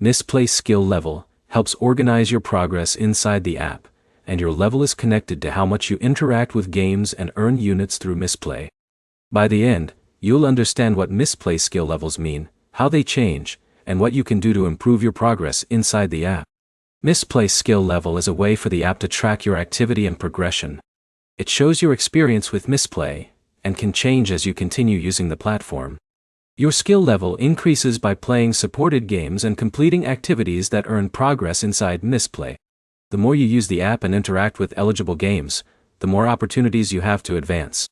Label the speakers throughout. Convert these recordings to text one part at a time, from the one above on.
Speaker 1: Mistplay skill level helps organize your progress inside the app, and your level is connected to how much you interact with games and earn units through Mistplay. By the end, you'll understand what Mistplay skill levels mean, how they change, and what you can do to improve your progress inside the app. Mistplay skill level is a way for the app to track your activity and progression. It shows your experience with Mistplay, and can change as you continue using the platform. Your skill level increases by playing supported games and completing activities that earn progress inside Mistplay. The more you use the app and interact with eligible games, the more opportunities you have to advance.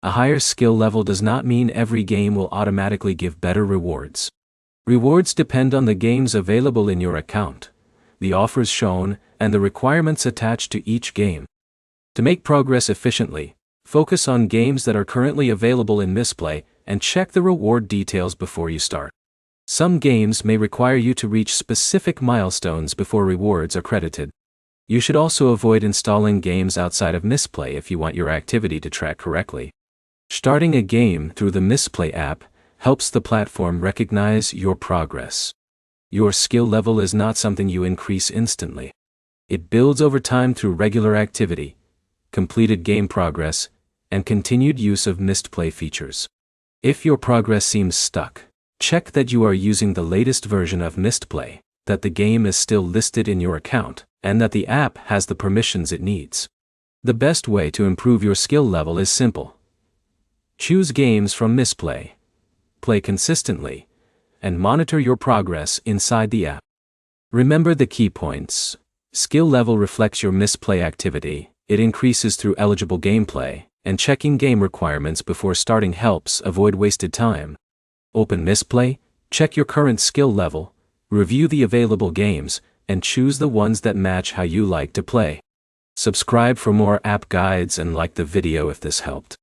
Speaker 1: A higher skill level does not mean every game will automatically give better rewards. Rewards depend on the games available in your account, the offers shown, and the requirements attached to each game. To make progress efficiently, focus on games that are currently available in Mistplay and check the reward details before you start. Some games may require you to reach specific milestones before rewards are credited. You should also avoid installing games outside of Mistplay if you want your activity to track correctly. Starting a game through the Mistplay app helps the platform recognize your progress. Your skill level is not something you increase instantly. It builds over time through regular activity, completed game progress, and continued use of Mistplay features. If your progress seems stuck, check that you are using the latest version of Mistplay, that the game is still listed in your account, and that the app has the permissions it needs. The best way to improve your skill level is simple. Choose games from Mistplay, play consistently, and monitor your progress inside the app. Remember the key points. Skill level reflects your Mistplay activity, it increases through eligible gameplay, and checking game requirements before starting helps avoid wasted time. Open Mistplay, check your current skill level, review the available games, and choose the ones that match how you like to play. Subscribe for more app guides and like the video if this helped.